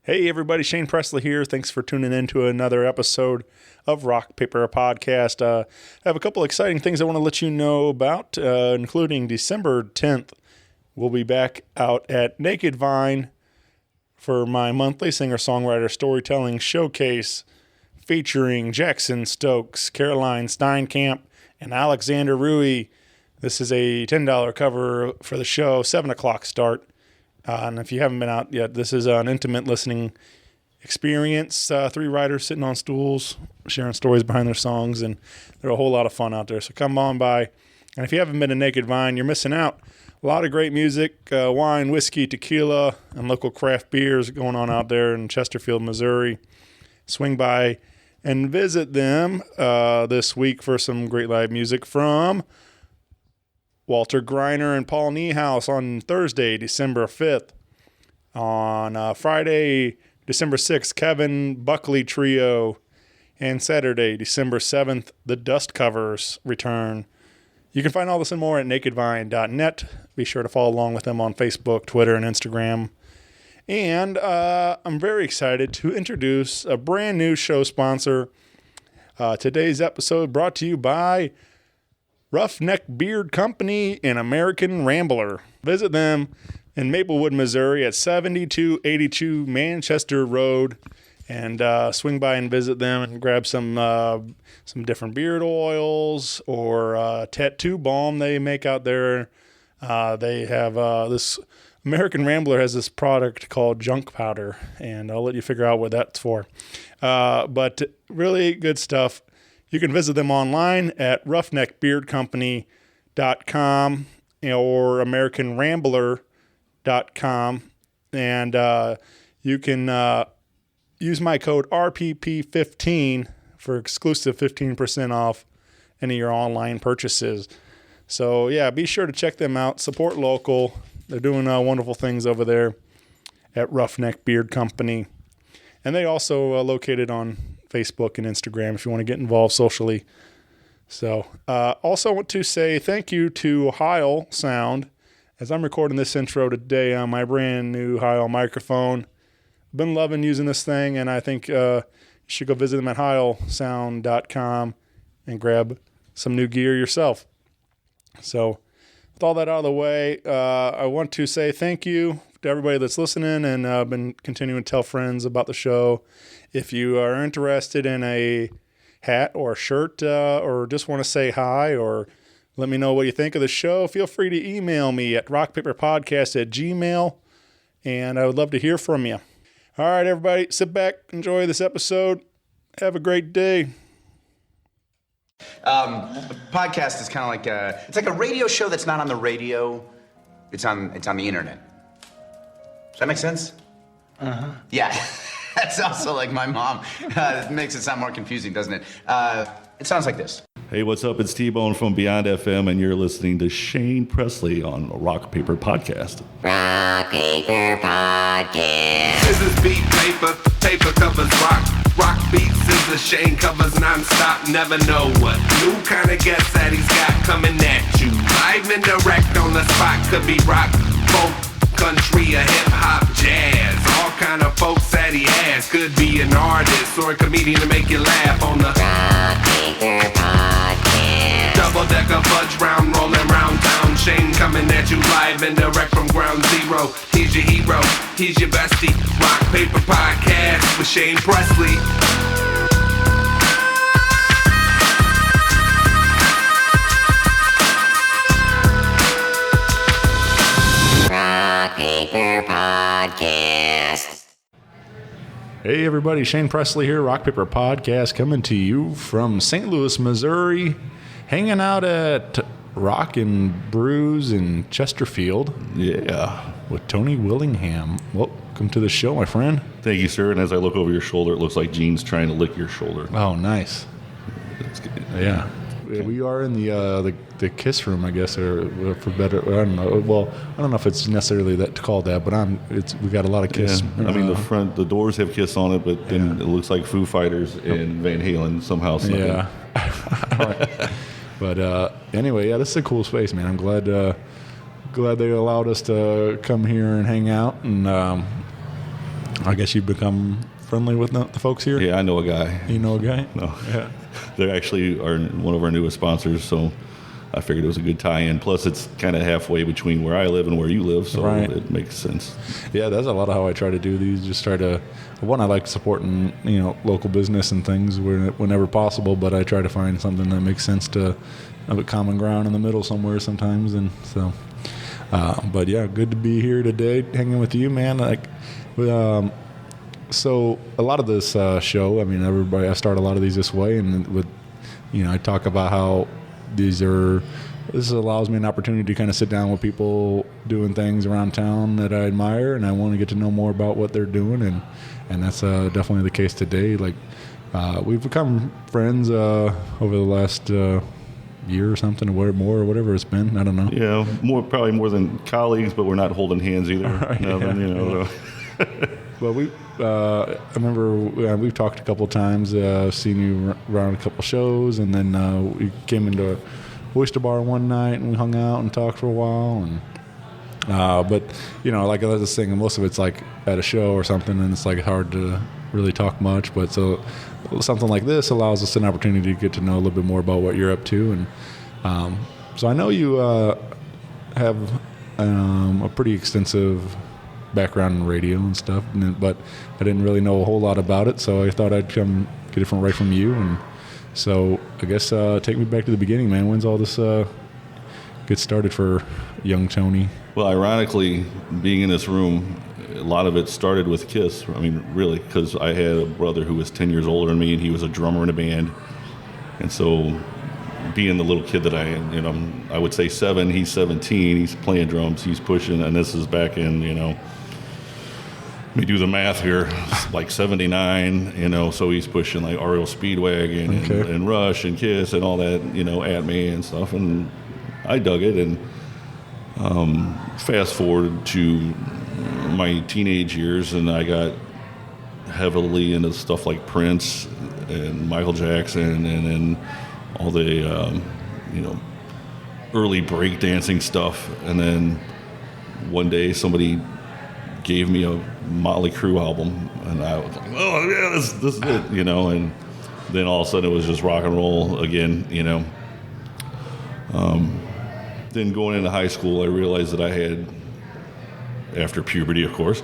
Hey everybody, Shane Presley here. Thanks for tuning in to another episode of Rock Paper Podcast. I have a couple exciting things I want to let you know about, including December 10th. We'll be back out at Naked Vine for my monthly singer-songwriter storytelling showcase featuring Jackson Stokes, Caroline Steinkamp, and Alexander Rui. This is a $10 cover for the show, 7 o'clock start. And if you haven't been out yet, this is an intimate listening experience. 3 writers sitting on stools, sharing stories behind their songs, and they're a whole lot of fun out there. So come on by. And if you haven't been to Naked Vine, you're missing out. A lot of great music, wine, whiskey, tequila, and local craft beers going on out there in Chesterfield, Missouri. Swing by and visit them this week for some great live music from Walter Greiner and Paul Niehaus on Thursday, December 5th. On Friday, December 6th, Kevin Buckley Trio. And Saturday, December 7th, the Dust Covers return. You can find all this and more at nakedvine.net. Be sure to follow along with them on Facebook, Twitter, and Instagram. And I'm very excited to introduce a brand new show sponsor. Today's episode brought to you by Roughneck Beard Company and American Rambler. Visit them in Maplewood, Missouri at 7282 Manchester Road, and swing by and visit them and grab some different beard oils or tattoo balm they make out there. They have this American Rambler has this product called junk powder, and I'll let you figure out what that's for. But really good stuff. You can visit them online at roughneckbeardcompany.com or americanrambler.com. And you can use my code RPP15 for exclusive 15% off any of your online purchases. So, yeah, be sure to check them out. Support local. They're doing wonderful things over there at Roughneck Beard Company. And they also located on Facebook and Instagram if you want to get involved socially. So, also want to say thank you to Heil Sound as I'm recording this intro today on my brand new Heil microphone. Been loving using this thing, and I think you should go visit them at heilsound.com and grab some new gear yourself. So, with all that out of the way, I want to say thank you to everybody that's listening, and I've been continuing to tell friends about the show. If you are interested in a hat or a shirt or just want to say hi or let me know what you think of the show, feel free to email me at rockpaperpodcast@gmail.com, and I would love to hear from you. All right, everybody, sit back, enjoy this episode. Have a great day. A podcast is kind of like it's like a radio show that's not on the radio. It's on the internet. Does that make sense? Uh-huh. Yeah. That's also like my mom. It makes it sound more confusing, doesn't it? It sounds like this. Hey, what's up? It's T-Bone from Beyond FM, and you're listening to Shane Presley on Rock Paper Podcast. Rock Paper Podcast. Scissors beat paper, paper covers rock. Rock beats scissors, Shane covers non-stop. Never know what new kind of guest that he's got coming at you. Live and direct on the spot. Could be rock, folk, country, or hip-hop, jazz. All kind of folks that he has. Could be an artist or a comedian to make you laugh on the Rock Paper Podcast. double-decker fudge round, rolling round town. Shane coming at you live and direct from ground zero. He's your hero, he's your bestie. Rock Paper Podcast with Shane Presley. Rock Paper Podcast. Hey everybody, Shane Presley here, Rock Paper Podcast, coming to you from St. Louis, Missouri, hanging out at Rock N Brews in Chesterfield. Yeah. With Tony Willingham. Welcome to the show, my friend. Thank you, sir. And as I look over your shoulder, it looks like Gene's trying to lick your shoulder. Oh, nice. That's good. Yeah. We are in the kiss room, I guess, or for better. I don't know. Well, I don't know if it's necessarily called that, but we got a lot of kiss. Yeah. I mean, the doors have Kiss on it, but then it looks like Foo Fighters and Van Halen somehow. Yeah. But anyway, yeah, this is a cool space, man. I'm glad they allowed us to come here and hang out, and I guess you've become friendly with the folks here? Yeah, I know a guy. You know a guy? No. Yeah. They actually are one of our newest sponsors, so I figured it was a good tie-in. Plus, it's kind of halfway between where I live and where you live, so it makes sense. Yeah, that's a lot of how I try to do these. Just try to, one, I like supporting local business and things whenever possible, but I try to find something that makes sense to have a common ground in the middle somewhere sometimes, and so. But yeah, good to be here today, hanging with you, man. So a lot of this show, I mean, I start a lot of these this way, and I talk about how this allows me an opportunity to kind of sit down with people doing things around town that I admire, and I want to get to know more about what they're doing, and that's definitely the case today. Like we've become friends over the last year or something, or whatever it's been. I don't know. Yeah, probably more than colleagues, but we're not holding hands either. Right, Well, I remember we've talked a couple of times, seen you around a couple shows, and then we came into Oyster Bar one night and we hung out and talked for a while. And but like I was saying, most of it's like at a show or something, and it's like hard to really talk much. But so something like this allows us an opportunity to get to know a little bit more about what you're up to, and so I know you have a pretty extensive background in radio and stuff, but I didn't really know a whole lot about it, so I thought I'd come get it right from you. And so I guess take me back to the beginning, man. When's all this get started for young Tony? Well, ironically, being in this room, a lot of it started with KISS. I mean, really, because I had a brother who was 10 years older than me, and he was a drummer in a band. And so being the little kid that I am, I would say 7, he's 17, he's playing drums, he's pushing, and this is back in, let me do the math here, like 79, so he's pushing like REO Speedwagon and Rush and KISS and all that, at me and stuff, and I dug it. And fast forward to my teenage years, and I got heavily into stuff like Prince and Michael Jackson, and then all the early breakdancing stuff. And then one day somebody gave me a Motley Crue album, and I was like, oh yeah, this is it, and then all of a sudden it was just rock and roll again. Then going into high school, I realized that I had, after puberty of course,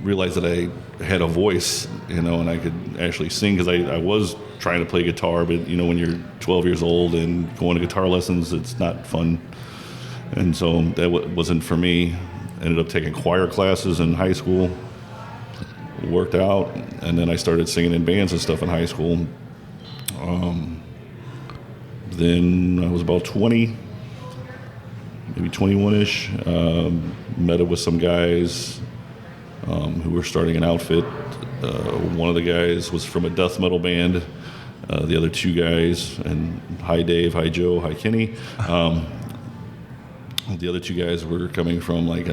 realized that I had a voice, and I could actually sing, because I was trying to play guitar, but when you're 12 years old and going to guitar lessons, it's not fun, and so that wasn't for me. Ended up taking choir classes in high school, worked out, and then I started singing in bands and stuff in high school. Then I was about 20, maybe 21-ish, met up with some guys who were starting an outfit. One of the guys was from a death metal band. The other 2 guys, and hi Dave, hi Joe, hi Kenny. The other 2 guys were coming from like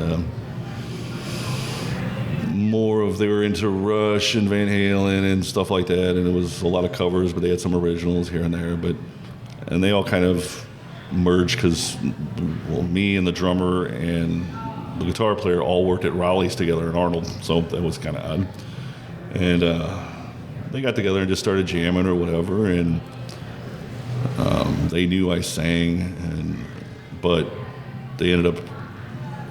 they were into Rush and Van Halen and stuff like that, and it was a lot of covers, but they had some originals here and there. And they all kind of merged because, me and the drummer and the guitar player all worked at Raleigh's together in Arnold, so that was kind of odd. And they got together and just started jamming or whatever, and they knew I sang, but they ended up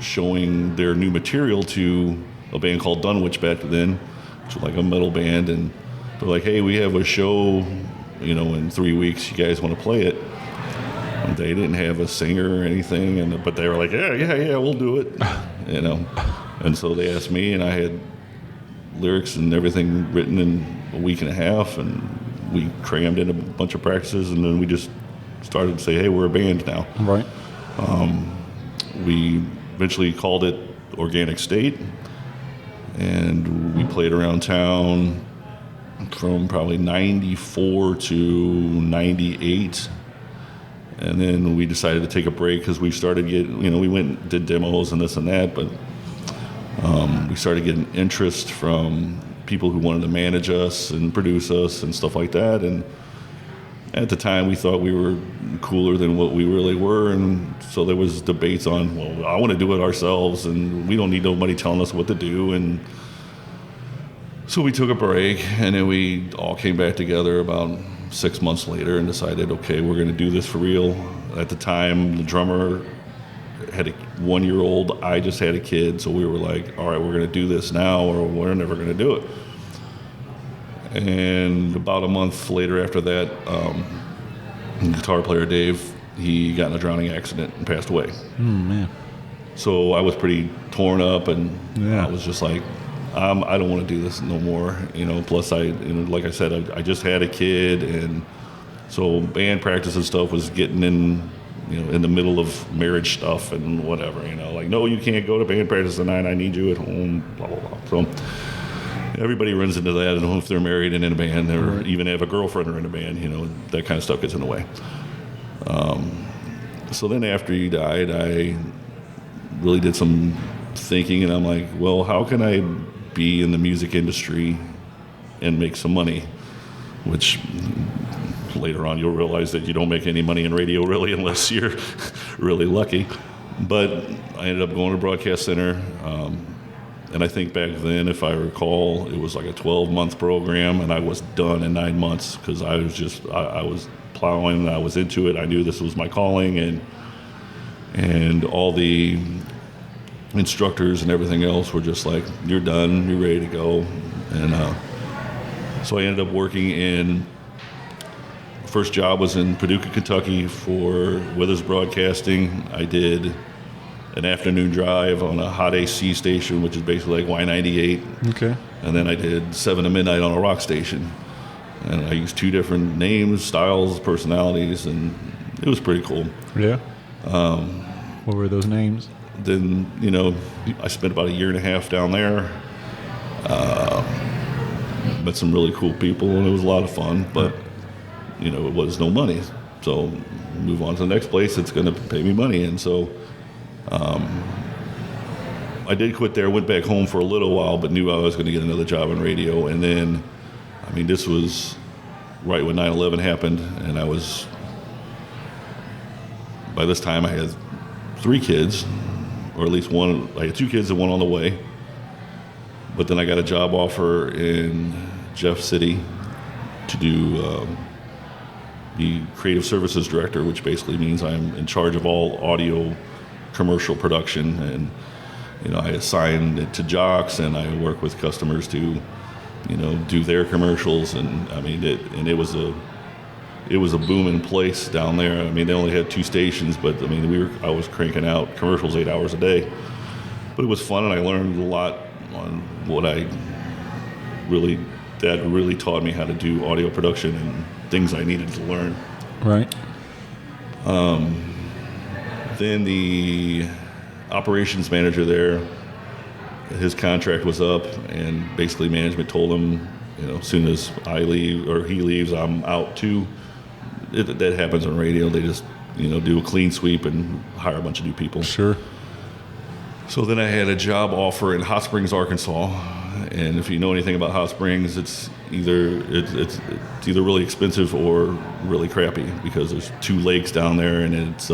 showing their new material to a band called Dunwich back then, which was like a metal band, and they're like, hey, we have a show, in 3 weeks, you guys want to play it? And they didn't have a singer or anything, but they were like, yeah, we'll do it, and so they asked me, and I had lyrics and everything written in a week and a half, and we crammed in a bunch of practices, and then we just started to say, hey, we're a band now. Right. We eventually called it Organic State, and we played around town from probably 94 to 98, and then we decided to take a break because we started getting, we went and did demos and this and that, but we started getting interest from people who wanted to manage us and produce us and stuff like that, and at the time, we thought we were cooler than what we really were, and so there was debates on, well, I want to do it ourselves, and we don't need nobody telling us what to do, and So we took a break, and then we all came back together about 6 months later and decided, okay, we're going to do this for real. At the time, the drummer had a 1-year-old. I just had a kid, so we were like, all right, we're going to do this now, or we're never going to do it. And about a month later after that, the guitar player Dave, he got in a drowning accident and passed away. Man. So I was pretty torn up, and Yeah. I was just like, I don't want to do this no more. Plus like I said, I just had a kid, and so band practice and stuff was getting in, in the middle of marriage stuff and whatever. Like, no, you can't go to band practice tonight. I need you at home. Blah blah blah. So everybody runs into that, and if they're married and in a band, or even have a girlfriend or in a band, that kind of stuff gets in the way. So then after he died, I really did some thinking, and I'm like, well, how can I be in the music industry and make some money? Which later on you'll realize that you don't make any money in radio really unless you're really lucky. But I ended up going to Broadcast Center, and I think back then, if I recall, it was like a 12-month program, and I was done in 9 months because I was plowing, I was into it, I knew this was my calling, and all the instructors and everything else were just like, you're done, you're ready to go. And so I ended up working first job was in Paducah, Kentucky for Withers Broadcasting. I did an afternoon drive on a hot AC station, which is basically like Y98. Okay. And then I did 7 to midnight on a rock station. And I used 2 different names, styles, personalities, and it was pretty cool. Yeah. What were those names? Then, I spent about 1.5 years down there. Met some really cool people, and it was a lot of fun, but, it was no money. So move on to the next place that's going to pay me money. And so I did quit there, went back home for a little while, but knew I was going to get another job in radio. And then, this was right when 9/11 happened, and by this time I had 3 kids, or at least one. I had 2 kids and one on the way. But then I got a job offer in Jeff City to do the creative services director, which basically means I'm in charge of all audio commercial production. And, I assign it to jocks, and I work with customers to, do their commercials. And it was a booming place down there. They only had 2 stations, but I was cranking out commercials 8 hours a day. But it was fun, and I learned a lot on what that really taught me how to do audio production and things I needed to learn. Right. Then the operations manager there, his contract was up, and basically management told him, as soon as I leave or he leaves, I'm out too. That happens on radio. They just, do a clean sweep and hire a bunch of new people. Sure. So then I had a job offer in Hot Springs, Arkansas, and if you know anything about Hot Springs, it's either really expensive or really crappy because there's 2 lakes down there, and it's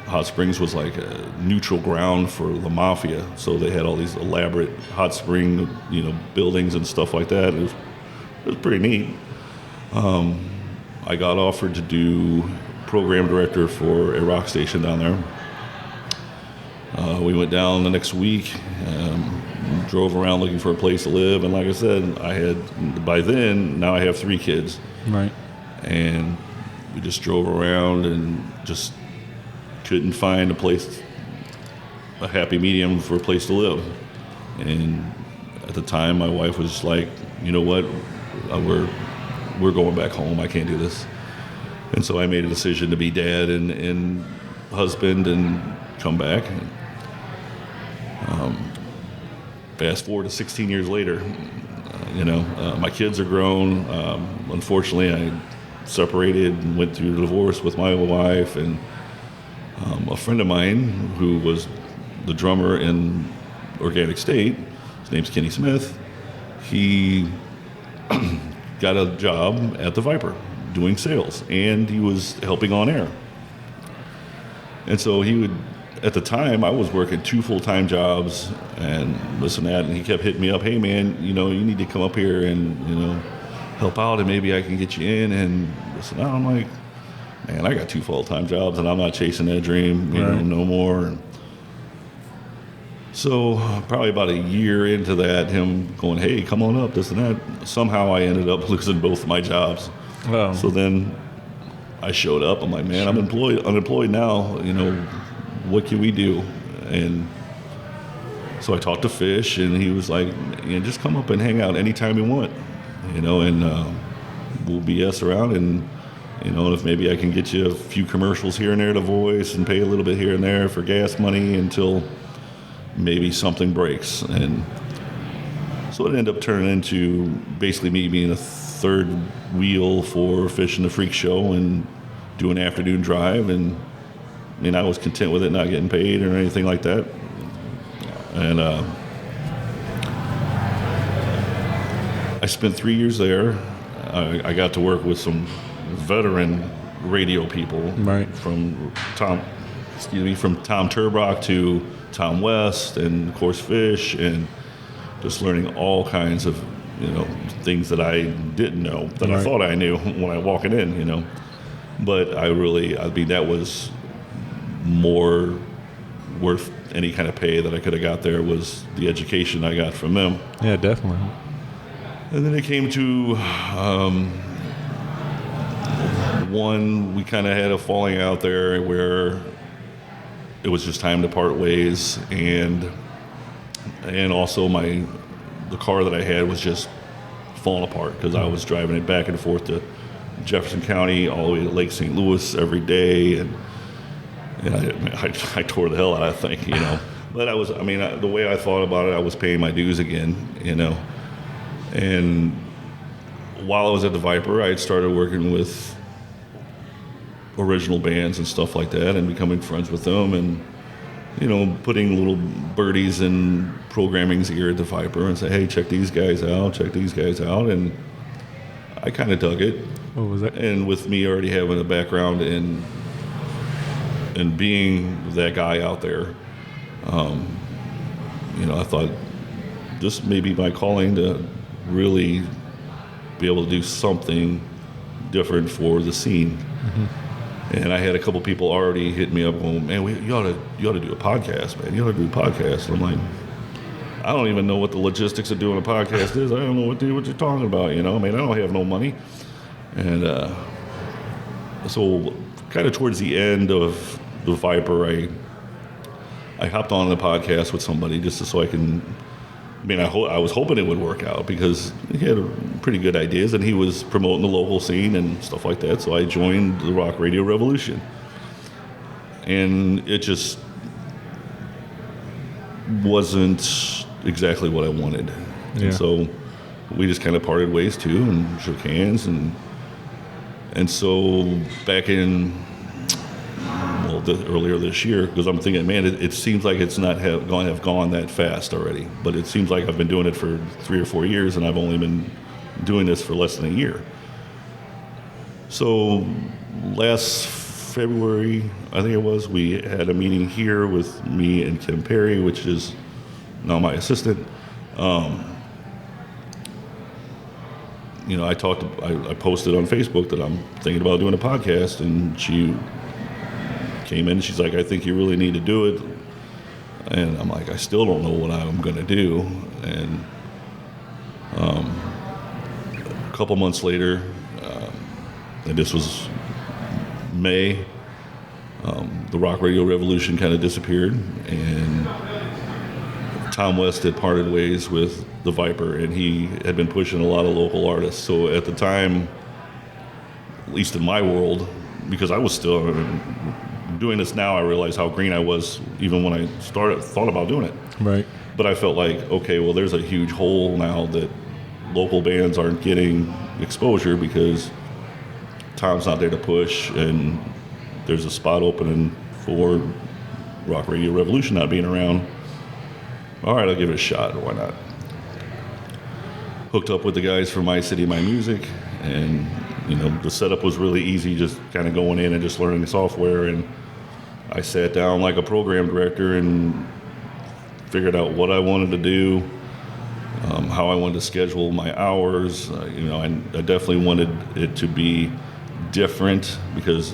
Hot Springs was like a neutral ground for the mafia, so they had all these elaborate hot spring, buildings and stuff like that. It was pretty neat. I got offered to do program director for a rock station down there. We went down the next week, drove around looking for a place to live, and like I said, now I have 3 kids. Right. And we just drove around and just couldn't find a happy medium for a place to live. And at the time, my wife was like, you know what, we're going back home. I can't do this. And so I made a decision to be dad and husband and come back. Fast forward to 16 years later, my kids are grown. Unfortunately, I separated and went through a divorce with my wife, and a friend of mine who was the drummer in Organic State, his name's Kenny Smith, he got a job at the Viper doing sales, and he was helping on air. And so he would at the time, I was working 2 full-time jobs and this and that, and he kept hitting me up, hey, man, you need to come up here and, help out, and maybe I can get you in, and this and that. I'm like, man, I got 2 full-time jobs, and I'm not chasing that dream, no more. And so probably about a year into that, him going, hey, come on up, this and that, somehow I ended up losing both my jobs. Wow. So then I showed up. I'm like, man, I'm unemployed now. What can we do? And so I talked to Fish, and he was like, just come up and hang out anytime you want, and we'll BS around, and if maybe I can get you a few commercials here and there to voice and pay a little bit here and there for gas money until maybe something breaks. And so it ended up turning into basically me being a third wheel for Fish and the Freak Show and doing afternoon drive, and I was content with it, not getting paid or anything like that. And I spent 3 years there. I got to work with some veteran radio people, right? From Tom Turbach to Tom West, and of course Fish, and just learning all kinds of things that I didn't know that I thought I knew when I walking in, But that was more worth any kind of pay that I could have got there, was the education I got from them. Yeah, definitely. And then it came to we kind of had a falling out there where it was just time to part ways, and also the car that I had was just falling apart because I was driving it back and forth to Jefferson County all the way to Lake St. Louis every day, and I tore the hell out of that thing, But the way I thought about it, I was paying my dues again, And while I was at the Viper, I had started working with original bands and stuff like that, and becoming friends with them, and putting little birdies in programming's ear at the Viper and say, hey, check these guys out, and I kind of dug it. What was that? And with me already having a background in being that guy out there, I thought this may be my calling to really be able to do something different for the scene. Mm-hmm. And I had a couple people already hit me up going, man, you ought to do a podcast, man. You ought to do a podcast. And I'm like, I don't even know what the logistics of doing a podcast is. I don't know what you're talking about, I don't have no money. And so kind of towards the end of the Viper, I hopped on the podcast with somebody just so I can, I was hoping it would work out because he had pretty good ideas, and he was promoting the local scene and stuff like that. So I joined the Rock Radio Revolution, and it just wasn't exactly what I wanted. Yeah. And so we just kind of parted ways too, and shook hands, and so back in earlier this year, because I'm thinking, man, it seems like it's not have gone that fast already. But it seems like I've been doing it for 3 or 4 years, and I've only been doing this for less than a year. So last February, I think it was, we had a meeting here with me and Kim Perry, which is now my assistant. I posted on Facebook that I'm thinking about doing a podcast, and she came in and she's like, I think you really need to do it. And I'm like, I still don't know what I'm going to do. And a couple months later, and this was May, the Rock Radio Revolution kind of disappeared, and Tom West had parted ways with the Viper, and he had been pushing a lot of local artists. So at the time, at least in my world, because I was still doing this now, I realize how green I was even when I thought about doing it. Right. But I felt like, okay, well, there's a huge hole now that local bands aren't getting exposure because Tom's not there to push, and there's a spot opening for Rock Radio Revolution not being around. All right, I'll give it a shot. Why not? Hooked up with the guys from My City, My Music, and the setup was really easy, just kind of going in and just learning the software. And I sat down like a program director and figured out what I wanted to do, how I wanted to schedule my hours. I definitely wanted it to be different because,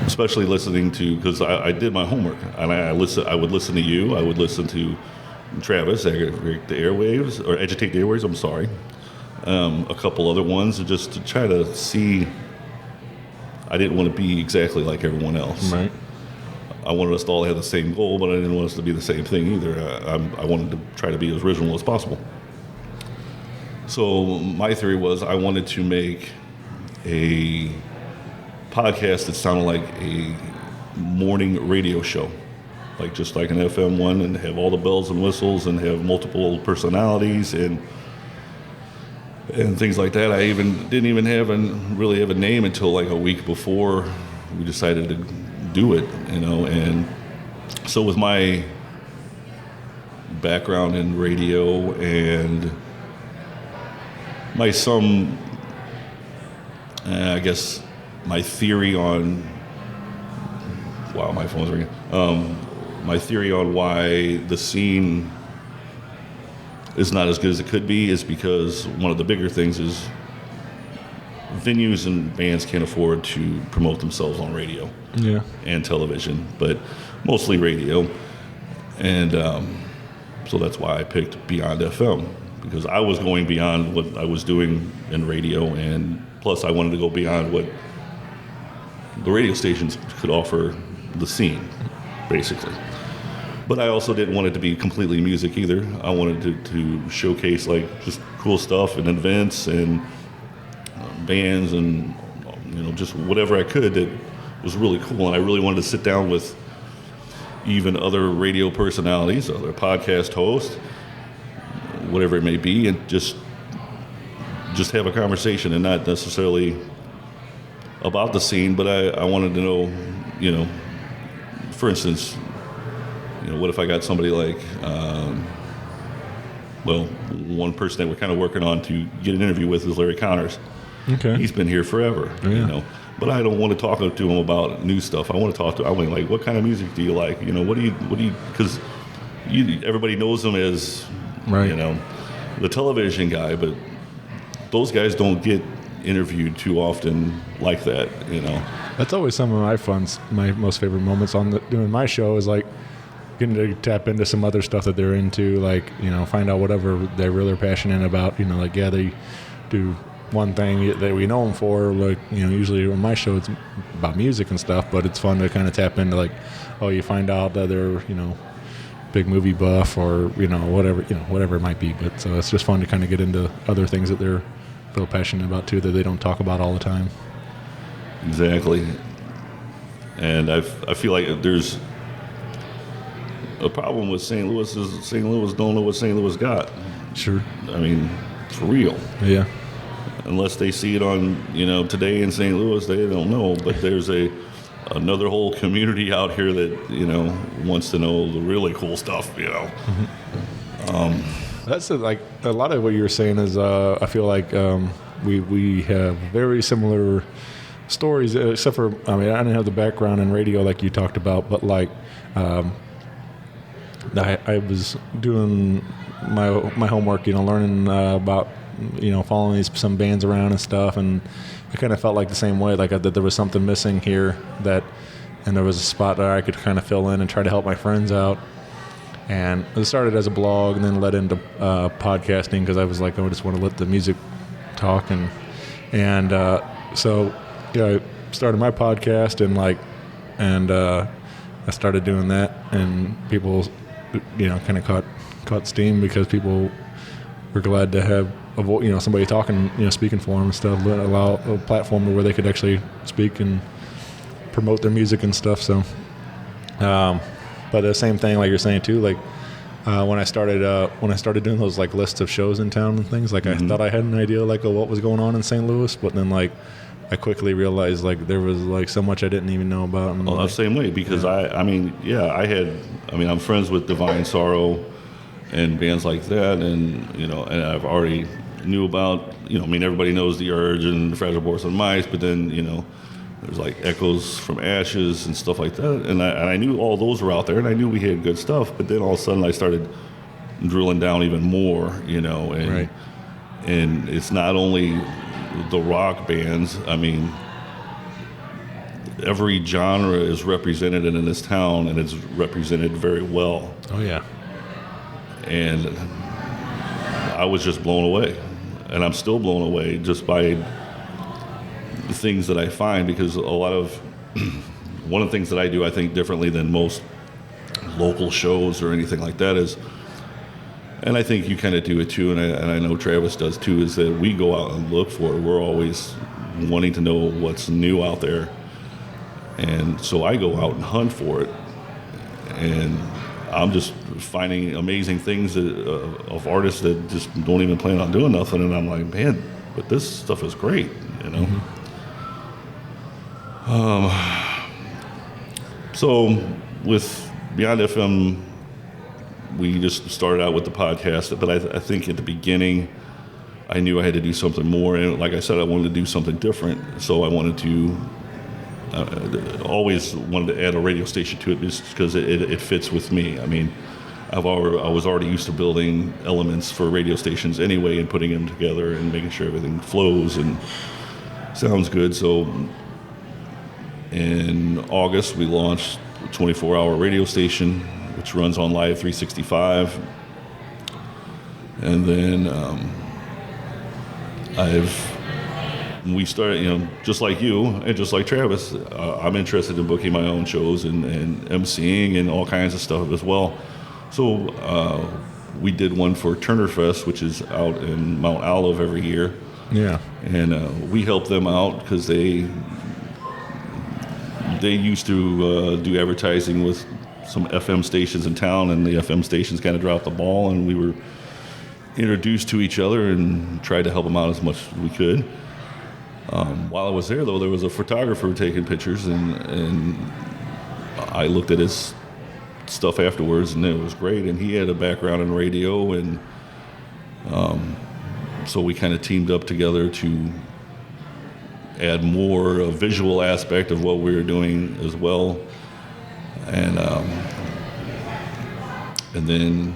especially listening to, because I did my homework and I would listen to you, I would listen to Travis, Agitate the Airwaves, I'm sorry, a couple other ones, just to try to see. I didn't want to be exactly like everyone else. Right. I wanted us to all have the same goal, but I didn't want us to be the same thing either. I wanted to try to be as original as possible. So my theory was I wanted to make a podcast that sounded like a morning radio show, just like an FM one, and have all the bells and whistles and have multiple personalities and things like that. I didn't even really have a name until like a week before we decided to do it, and so with my background in radio and my theory on, wow, my phone's ringing, my theory on why the scene is not as good as it could be is because one of the bigger things is venues and bands can't afford to promote themselves on radio and television, but mostly radio. And so that's why I picked Beyond FM, because I was going beyond what I was doing in radio, and plus I wanted to go beyond what the radio stations could offer the scene, basically. But I also didn't want it to be completely music either. I wanted to showcase just cool stuff and events and bands and just whatever I could that was really cool. And I really wanted to sit down with even other radio personalities, other podcast hosts, whatever it may be, and just have a conversation, and not necessarily about the scene, but I wanted to know, for instance, what if I got somebody like, one person that we're kind of working on to get an interview with is Larry Connors. Okay. He's been here forever, but I don't want to talk to him about new stuff. I want to talk to him, what kind of music do you like? What do you, because everybody knows him as, the television guy, but those guys don't get interviewed too often like that, That's always some of my most favorite moments on doing my show is getting to tap into some other stuff that they're into, find out whatever they're really passionate about. They do one thing that we know them for, usually on my show it's about music and stuff, but it's fun to kind of tap into you find out that they're, big movie buff or, whatever it might be. But so it's just fun to kind of get into other things that they're real passionate about too, that they don't talk about all the time. Exactly. And I feel like there's a problem with St. Louis is St. Louis don't know what St. Louis got. Sure. I mean, for real. Yeah. Unless they see it on, Today in St. Louis, they don't know. But there's another whole community out here that, wants to know the really cool stuff, Mm-hmm. That's a lot of what you're saying is, I feel like we have very similar stories, except for, I didn't have the background in radio like you talked about, but I was doing my homework, learning about, following some bands around and stuff, and I kind of felt like the same way, that there was something missing here, and there was a spot that I could kind of fill in and try to help my friends out. And it started as a blog and then led into podcasting, because I was I just want to let the music talk, and so I started my podcast, and I started doing that, and people kind of caught steam, because people were glad to have somebody talking, speaking for them and stuff, allow a platform where they could actually speak and promote their music and stuff. So, but the same thing, like you're saying too, when I started doing those lists of shows in town and things, I thought I had an idea of what was going on in St. Louis, but then I quickly realized there was so much I didn't even know about. And, the same way, because I'm friends with Divine Sorrow and bands like that, and and I've already knew about everybody knows The Urge and Fragile Boys and Mice, but then There's like Echoes from Ashes and stuff like that. And I knew all those were out there, and I knew we had good stuff. But then all of a sudden I started drilling down even more, you know. And, Right. and it's not only the rock bands. I mean, every genre is represented in this town, and it's represented very well. Oh, yeah. And I was just blown away. And I'm still blown away just by the things that I find, because a lot of one of the things that I do, I think, differently than most local shows or anything like that is, and I think you kind of do it too, and I know Travis does too, is that we go out and look for it. We're always wanting to know what's new out there. And so I go out and hunt for it. And I'm just finding amazing things that, of artists that just don't even plan on doing nothing. And I'm like, man, but this stuff is great, you know? So with Beyond FM, we just started out with the podcast, but I think at the beginning, I knew I had to do something more. And like I said, I wanted to do something different. So I wanted to, always wanted to add a radio station to it just because it fits with me. I mean, I was already used to building elements for radio stations anyway and putting them together and making sure everything flows and sounds good. So in August, we launched a 24-hour radio station, which runs on Live 365. And then we started, you know, just like you and just like Travis, I'm interested in booking my own shows and emceeing and all kinds of stuff as well. So we did one for Turner Fest, which is out in Mount Olive every year. Yeah. And we helped them out because they used to do advertising with some FM stations in town, and the FM stations kind of dropped the ball, and we were introduced to each other and tried to help them out as much as we could. While I was there, though, there was a photographer taking pictures, and I looked at his stuff afterwards, and it was great. And he had a background in radio, and so we kind of teamed up together to add more a visual aspect of what we were doing as well. And then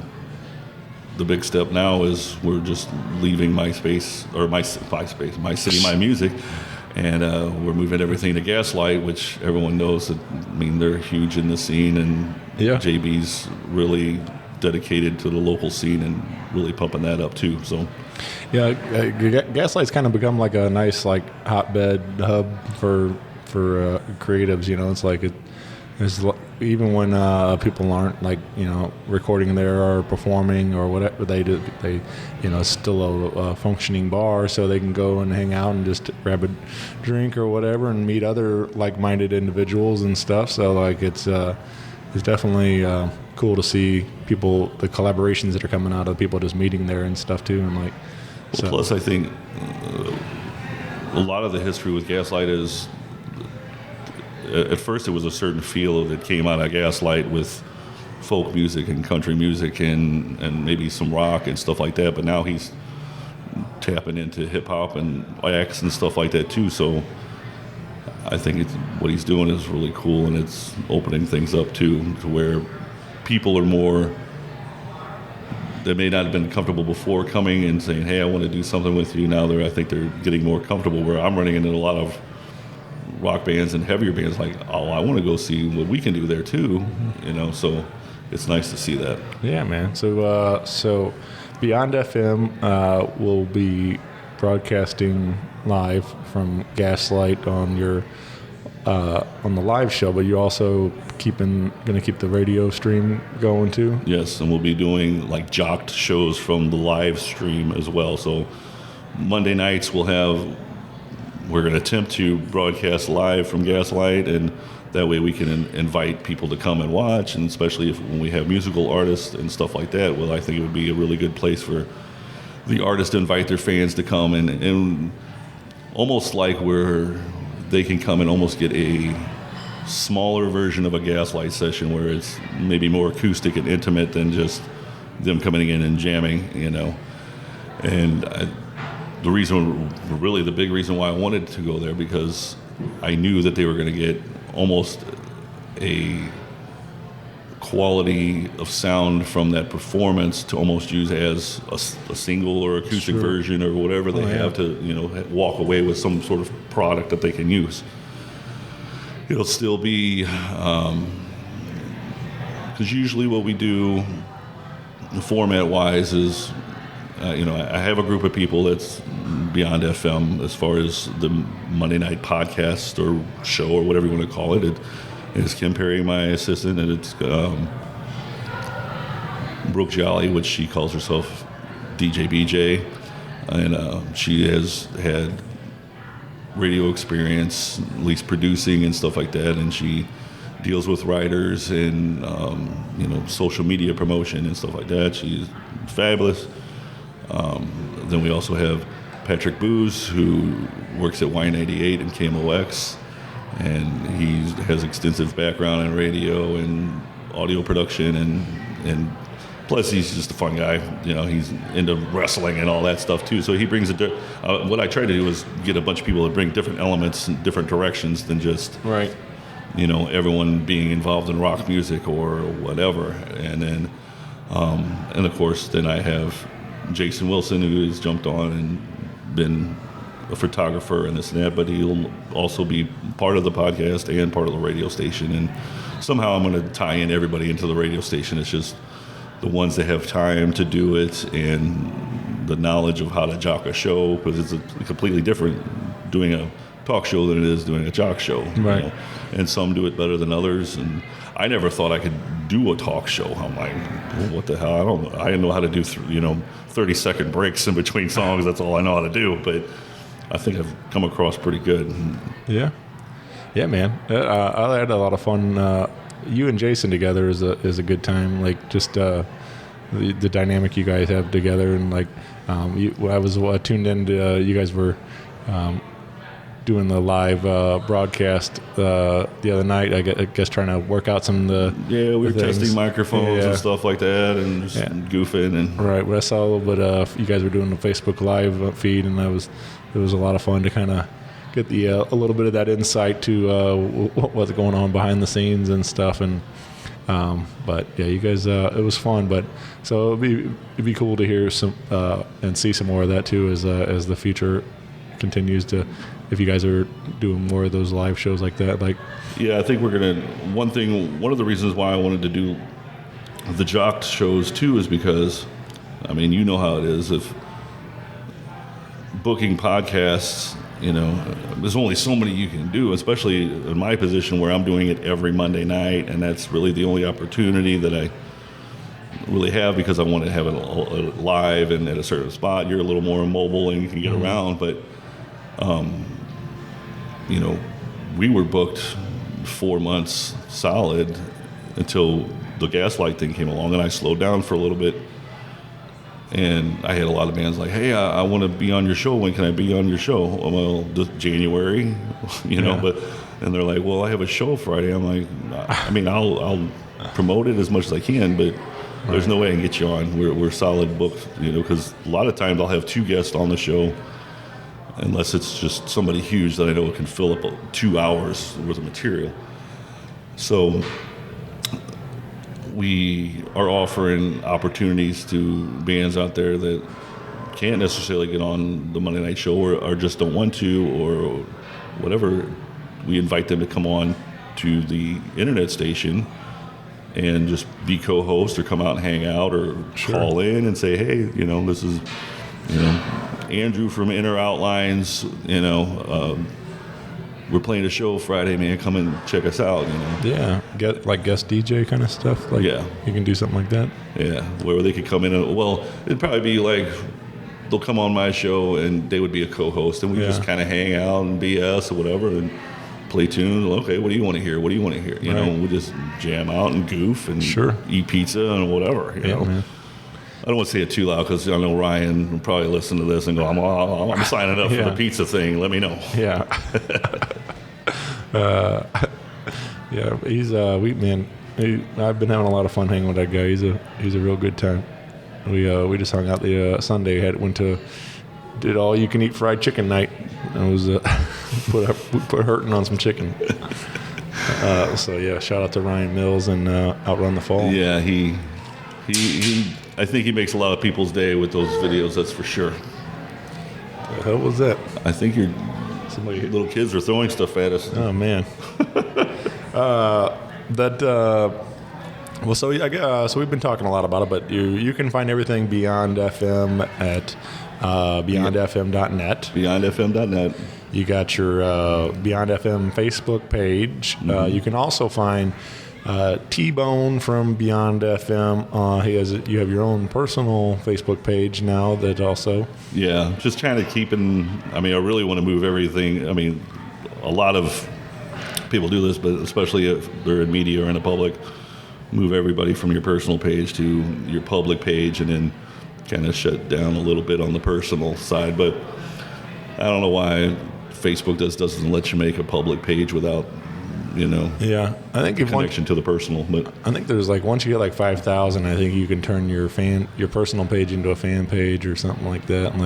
the big step now is we're just leaving MySpace, or my city, my music, and we're moving everything to Gaslight, which everyone knows that, I mean, they're huge in the scene, and Yeah. JB's really dedicated to the local scene and really pumping that up too. So Yeah, Gaslight's kind of become like a nice like hotbed hub for creatives. You know, it's like it's even when people aren't like, you know, recording there or performing or whatever they do, they, you know, it's still a functioning bar, so they can go and hang out and just grab a drink or whatever and meet other like-minded individuals and stuff. So like it's definitely cool to see people, the collaborations that are coming out of people just meeting there and stuff too. And like, so. Plus I think a lot of the history with Gaslight is, at first it was a certain feel that came out of Gaslight with folk music and country music and maybe some rock and stuff like that, but now he's tapping into hip-hop and acts and stuff like that too. So I think what he's doing is really cool, and it's opening things up too, to where people are more, that may not have been comfortable before coming and saying, hey, I want to do something with you. Now I think they're getting more comfortable, where I'm running into a lot of rock bands and heavier bands like, oh, I want to go see what we can do there too, you know. So it's nice to see that. Yeah, man. So Beyond FM will be broadcasting live from Gaslight on your on the live show, but you're also going to keep the radio stream going too? Yes, and we'll be doing like jocked shows from the live stream as well. So Monday nights we're going to attempt to broadcast live from Gaslight, and that way we can invite people to come and watch, and especially when we have musical artists and stuff like that, well, I think it would be a really good place for the artists to invite their fans to come and almost like where they can come and almost get a smaller version of a Gaslight session where it's maybe more acoustic and intimate than just them coming in and jamming, you know. And the big reason why I wanted to go there, because I knew that they were going to get almost a quality of sound from that performance to almost use as a single or acoustic version or whatever they have to, walk away with some sort of product that they can use. It'll still be, because usually what we do format-wise is, I have a group of people that's beyond FM as far as the Monday night podcast or show or whatever you want to call it. It's Kim Perry, my assistant, and it's Brooke Jolly, which she calls herself DJ BJ, and she has had radio experience, at least producing and stuff like that, and she deals with writers and social media promotion and stuff like that. She's fabulous. Then we also have Patrick Booz, who works at Y98 and KMOX, and he has extensive background in radio and audio production, and plus he's just a fun guy. He's into wrestling and all that stuff too. So he brings what I try to do is get a bunch of people that bring different elements in different directions than just everyone being involved in rock music or whatever. And then and of course then I have Jason Wilson, who has jumped on and been a photographer and this and that, but he'll also be part of the podcast and part of the radio station. And somehow I'm going to tie in everybody into the radio station. It's just the ones that have time to do it and the knowledge of how to jock a show, because it's completely different doing a talk show than it is doing a jock show. Right. And some do it better than others. And I never thought I could do a talk show. I'm like, well, what the hell? I don't know. I know how to do 30-second breaks in between songs. That's all I know how to do. But I think I've come across pretty good. Yeah, man. I had a lot of fun. You and Jason together is a good time. Like just the dynamic you guys have together, and like I was tuned in to you guys were doing the live broadcast the other night. I guess trying to work out some of the we were testing microphones and stuff like that, and just goofing and right. Well, I saw a little bit. You guys were doing the Facebook Live feed, and it was a lot of fun to kind of get a little bit of that insight to what's going on behind the scenes and stuff. And but yeah, you guys, it was fun. But so it'd be cool to hear some and see some more of that too as the future continues to. If you guys are doing more of those live shows like that, I think we're gonna. One of the reasons why I wanted to do the jock shows too is because, I mean, you know how it is. If booking podcasts, there's only so many you can do, especially in my position where I'm doing it every Monday night, and that's really the only opportunity that I really have, because I want to have it live and at a certain spot. You're a little more mobile and you can get around, but we were booked 4 months solid until the Gaslight thing came along, and I slowed down for a little bit. And I had a lot of bands like, hey, I want to be on your show. When can I be on your show? Well, just January, and they're like, well, I have a show Friday. I'm like, I mean, I'll promote it as much as I can, but there's no way I can get you on. We're solid booked, because a lot of times I'll have 2 guests on the show, unless it's just somebody huge that I know can fill up 2 hours worth of material. So we are offering opportunities to bands out there that can't necessarily get on the Monday night show or just don't want to or whatever. We invite them to come on to the internet station and just be co-host or come out and hang out or call in and say, hey, this is, Andrew from Inner Outlines, we're playing a show Friday, man. Come and check us out, Yeah, get like guest DJ kind of stuff. You can do something like that. Yeah, where they could come in and, it'd probably be like they'll come on my show and they would be a co-host, and we just kind of hang out and BS or whatever and play tunes. Okay, what do you want to hear? What do you want to hear? We just jam out and goof and eat pizza and whatever. You know. Man. I don't want to say it too loud because I know Ryan will probably listen to this and go, I'm signing up for the pizza thing. Let me know. Yeah. He's man. I've been having a lot of fun hanging with that guy. He's a real good time. We just hung out the Sunday. Did all you can eat fried chicken night I was put hurting on some chicken. So yeah, shout out to Ryan Mills and Outrun the Fall. Yeah, he I think he makes a lot of people's day with those videos. That's for sure. The hell was that? I think somebody little kids are throwing stuff at us. Oh man. Well, so we've been talking a lot about it, but you can find everything Beyond FM at beyondfm.net. Beyondfm.net. You got your Beyond FM Facebook page. Mm-hmm. You can also find T-Bone from Beyond FM. You have your own personal Facebook page now that also. Yeah, just trying to I really want to move everything. I mean, a lot of people do this, but especially if they're in media or in the public, move everybody from your personal page to your public page and then kind of shut down a little bit on the personal side. But I don't know why Facebook doesn't let you make a public page without, Yeah, I think connection to the personal. But I think there's once you get 5,000, I think you can turn your personal page into a fan page or something like that. And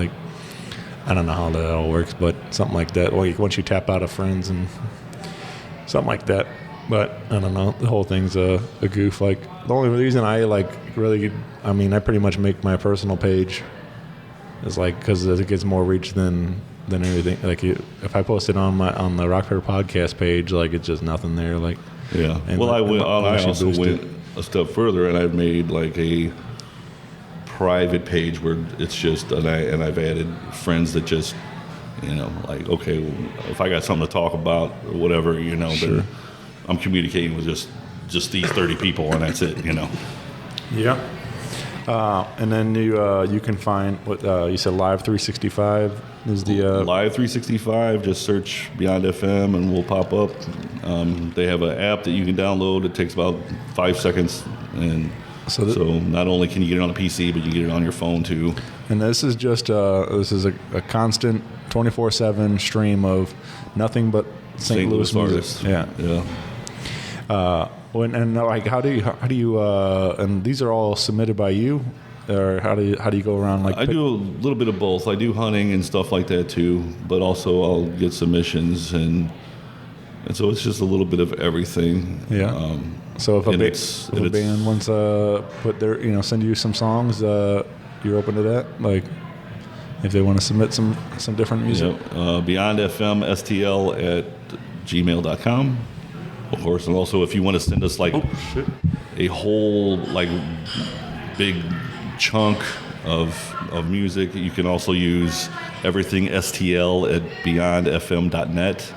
I don't know how that all works, but something like that. Once you tap out of friends and something like that. But I don't know. The whole thing's a goof. The only reason I I pretty much make my personal page is because it gets more reach than everything. If I post it on the Rock Paper Podcast page, it's just nothing there. Yeah. Well, I also went a step further, and I've made a private page where it's just, and I've added friends that just, okay, if I got something to talk about or whatever, Sure. I'm communicating with just these 30 people, and that's it, Yeah. And then you can find what you said. Live 365 is the Live 365. Just search Beyond FM, and we'll pop up. They have an app that you can download. It takes about 5 seconds, and so not only can you get it on a PC, but you get it on your phone too. And this is just a constant 24/7 stream of nothing but St. Louis music. Artists. Yeah. How do you and these are all submitted by you, or how do you go around I do a little bit of both. I do hunting and stuff like that too, but also I'll get submissions and so it's just a little bit of everything. Yeah. So if a band wants put their send you some songs, you're open to that, if they want to submit some different music. Yeah. Beyond FM STL at gmail.com. Of course, and also if you want to send us a whole big chunk of music, you can also use everything STL at beyondfm.net.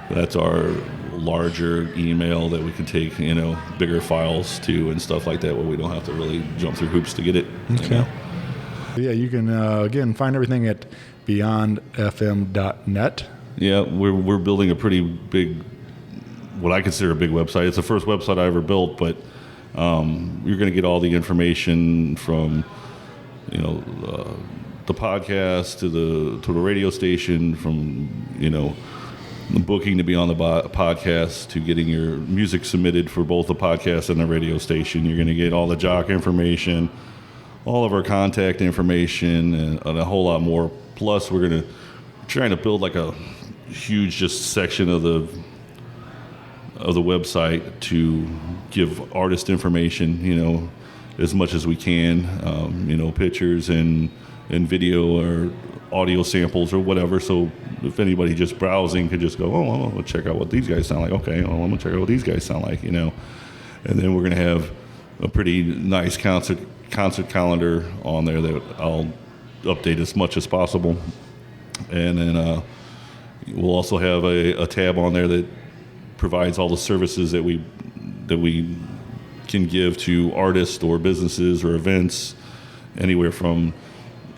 That's our larger email that we can take bigger files to and stuff like that, where we don't have to really jump through hoops to get it. Okay. Yeah, you can again find everything at beyondfm.net. Yeah, we're building a pretty big, what I consider a big website. It's the first website I ever built, but you're going to get all the information from, the podcast to the radio station, from the booking to be on the podcast to getting your music submitted for both the podcast and the radio station. You're going to get all the jock information, all of our contact information, and a whole lot more. Plus, we're trying to build a huge just section of the website to give artist information, as much as we can, pictures and video or audio samples or whatever. So if anybody just browsing could just go, I'm going to check out what these guys sound like. Okay, I'm going to check out what these guys sound like, And then we're going to have a pretty nice concert calendar on there that I'll update as much as possible. And then we'll also have a tab on there that provides all the services that we can give to artists or businesses or events, anywhere from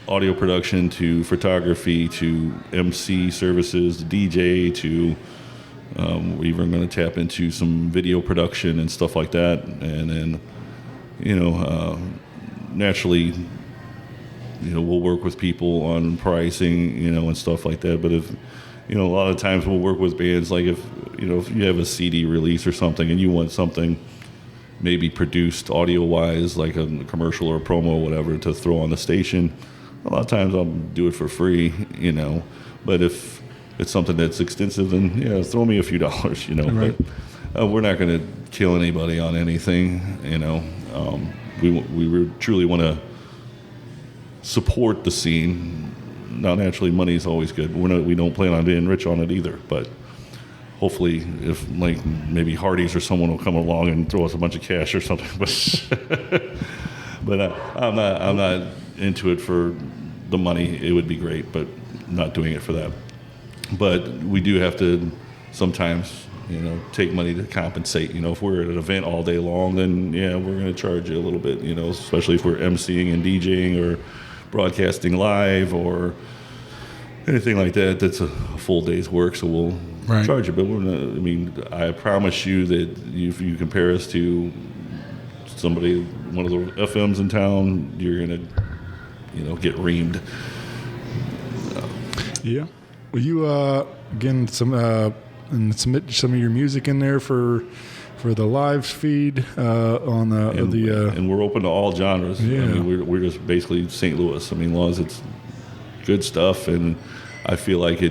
audio production to photography to MC services, to DJ to we're even going to tap into some video production and stuff like that. And then naturally we'll work with people on pricing and stuff like that. But if a lot of times we'll work with bands if you have a CD release or something and you want something maybe produced audio-wise, like a commercial or a promo or whatever, to throw on the station, a lot of times I'll do it for free, But if it's something that's extensive, then yeah, throw me a few dollars, you know. Right. But we're not going to kill anybody on anything, you know. We truly want to support the scene. Now, naturally, money is always good. We don't plan on being rich on it either, but hopefully, if like maybe Hardee's or someone will come along and throw us a bunch of cash or something, but I'm not into it for the money. It would be great, but not doing it for that. But we do have to sometimes, you know, take money to compensate. You know, if we're at an event all day long, then yeah, we're going to charge you a little bit. You know, especially if we're emceeing and DJing or broadcasting live or anything like that. That's a full day's work, so we'll charge you. But we're not, I mean, I promise you that if you compare us to somebody, one of the FMs in town, you're gonna, you know, get reamed. Yeah. Will you again and submit some of your music in there for the live feed on and we're open to all genres. Yeah. I mean, we're just basically St. Louis. I mean, as long as it's good stuff, and I feel like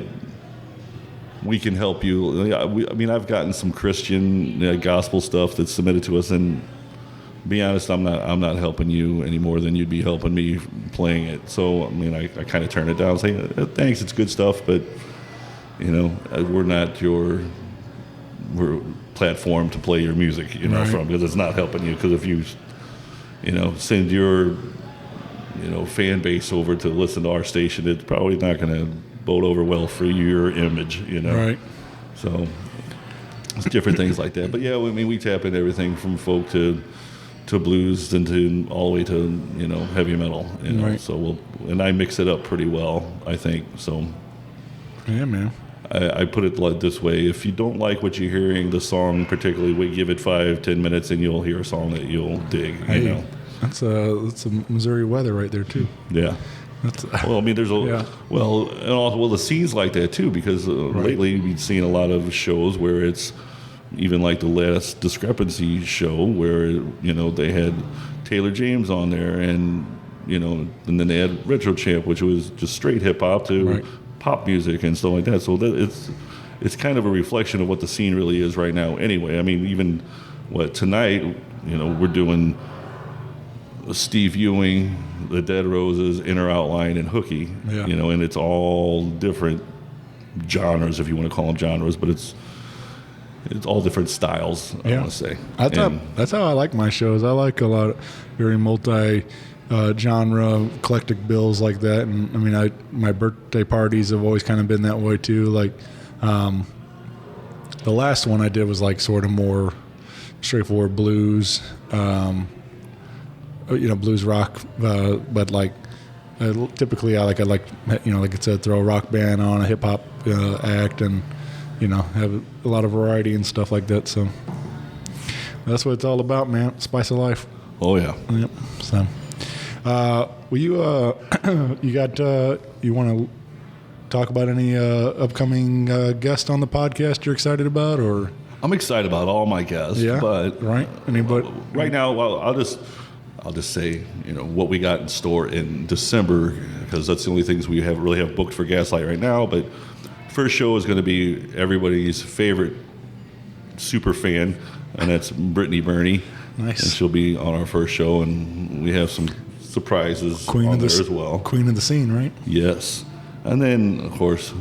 we can help you. I mean, I've gotten some Christian gospel stuff that's submitted to us, and be honest, I'm not helping you any more than you'd be helping me playing it. So I mean, I kind of turn it down, saying thanks, it's good stuff, but you know, we're not your platform to play your music, you know, from, because it's not helping you. Because if you know, send your, you know, fan base over to listen to our station, it's probably not going to bode over well for your image, you know. Right. So it's different things like that. But yeah, I mean, we tap into everything from folk to blues and to all the way to, you know, heavy metal, you know. So and I mix it up pretty well, I think. So yeah, man. I put it like this way: if you don't like what you're hearing, the song particularly, we give it 5-10 minutes, and you'll hear a song that you'll dig. You know, that's a Missouri weather right there too. Yeah. Well, I mean, there's the scene's like that too, because lately we've seen a lot of shows where it's even like the last Discrepancy show where, you know, they had Taylor James on there, and you know, and then they had Retro Champ, which was just straight hip hop to pop music and stuff like that. So it's kind of a reflection of what the scene really is right now. Anyway, I mean, even tonight, you know, we're doing Steve Ewing, The Dead Roses, Inner Outline, and Hooky. You know, and it's all different genres, if you want to call them genres, but it's all different styles. I want to say. That's how I like my shows. I like a lot of very genre eclectic bills like that. And I mean, my birthday parties have always kind of been that way too. Like the last one I did was like sort of more straightforward blues, you know, blues rock, but like typically I like you know, like I said, throw a rock band on, a hip hop act, and you know, have a lot of variety and stuff like that. So that's what it's all about, man. Spice of life. Oh yeah. Yep. So will you you want to talk about any upcoming guests on the podcast you're excited about? Or I'm excited about all my guests, but right now, well, I'll just say, you know, what we got in store in December, because that's the only things we really have booked for Gaslight right now. But first show is going to be everybody's favorite super fan, and that's Brittany Burney. Nice. And she'll be on our first show, and we have some surprises on there as well. Queen of the scene, right? Yes. And then, of course,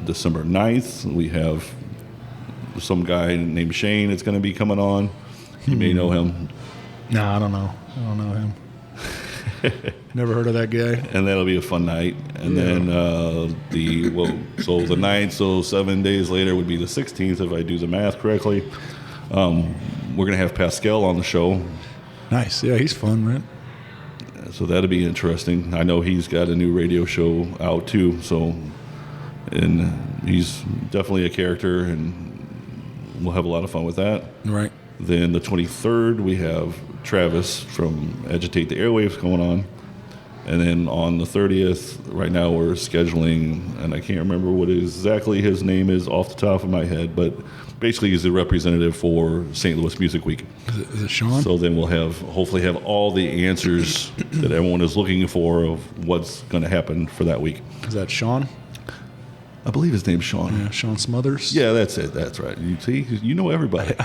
December 9th, we have some guy named Shane that's going to be coming on. You may know him. No, I don't know. I don't know him. Never heard of that guy. And that'll be a fun night. And then so the 9th, so 7 days later would be the 16th, if I do the math correctly. We're going to have Pascal on the show. Nice. Yeah, he's fun, man. So that'll be interesting. I know he's got a new radio show out too. So, and he's definitely a character, and we'll have a lot of fun with that. Right. Then the 23rd, we have Travis from Agitate the Airwaves going on. And then on the 30th, right now we're scheduling, and I can't remember what exactly his name is off the top of my head, but basically he's the representative for St. Louis Music Week. Is it Sean? So then we'll hopefully have all the answers that everyone is looking for of what's going to happen for that week. Is that Sean? I believe his name's Sean. Yeah, Sean Smothers. Yeah, that's it. That's right. You see, you know everybody.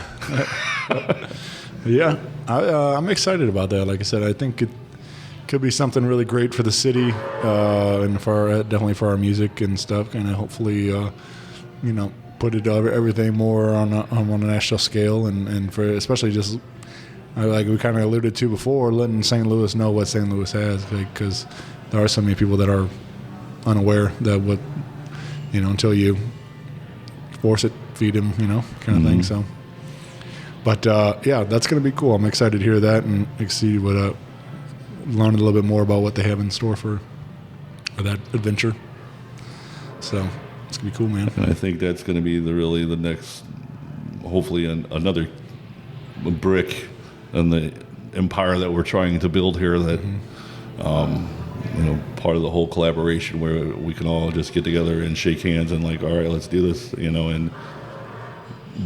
Yeah, I'm excited about that. Like I said, I think it could be something really great for the city, and definitely for our music and stuff. And hopefully, put it everything more on a national scale, and for especially just like we kind of alluded to before, letting St. Louis know what St. Louis has, because there are so many people that are unaware that what until you force it, feed them, kind of thing. So. But, that's going to be cool. I'm excited to hear that and see what learn a little bit more about what they have in store for that adventure. So it's going to be cool, man. And I think that's going to be the next, hopefully, another brick in the empire that we're trying to build here. That, part of the whole collaboration where we can all just get together and shake hands and like, all right, let's do this, and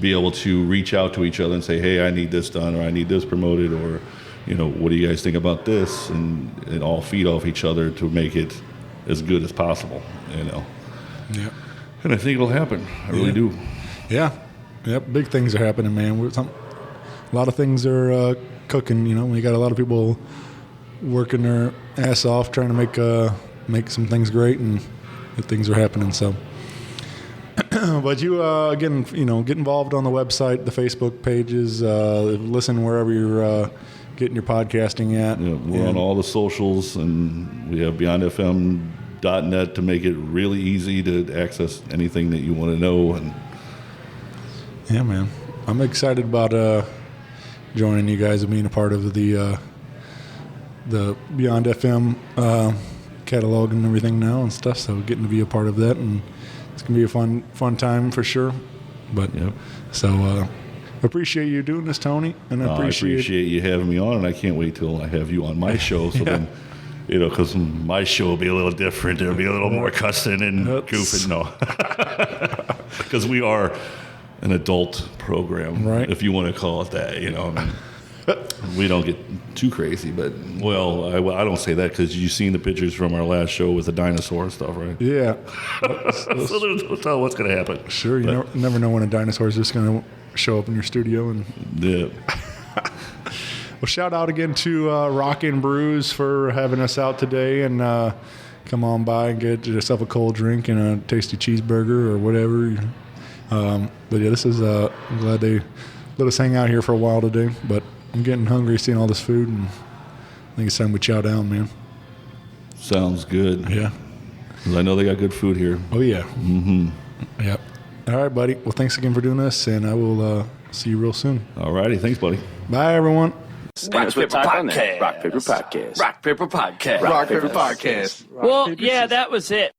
be able to reach out to each other and say, hey, I need this done, or I need this promoted, or, what do you guys think about this? And all feed off each other to make it as good as possible, Yeah. And I think it'll happen. I really do. Yeah. Yep. Big things are happening, man. A lot of things are cooking, We got a lot of people working their ass off trying to make some things great, and good things are happening, so. But you, again, get involved on the website, the Facebook pages, listen wherever you're getting your podcasting at. Yeah, we're on all the socials, and we have beyondfm.net to make it really easy to access anything that you want to know. And yeah, man, I'm excited about joining you guys and being a part of the Beyond FM catalog and everything now and stuff. So getting to be a part of that, and it's gonna be a fun time for sure. But so appreciate you doing this, Tony, and I appreciate you having me on, and I can't wait till I have you on my show. So then, because my show will be a little different. There'll be a little more cussing and goofing. No, because we are an adult program, right? If you want to call it that, we don't get too crazy, but I don't say that because you've seen the pictures from our last show with the dinosaur and stuff, right? Yeah. So don't tell what's going to happen. Sure, you never know when a dinosaur is just going to show up in your studio. And well, shout out again to Rock N Brews for having us out today, and come on by and get yourself a cold drink and a tasty cheeseburger or whatever. But this is I'm glad they let us hang out here for a while today, but I'm getting hungry seeing all this food, and I think it's time we chow down, man. Sounds good. Yeah. 'Cause I know they got good food here. Oh, yeah. Mm-hmm. Yep. All right, buddy. Well, thanks again for doing this, and I will see you real soon. All righty. Thanks, buddy. Bye, everyone. Rock Paper Podcast. Rock Paper Podcast. Rock Paper Podcast. Rock Paper Podcast. Well, yeah, that was it.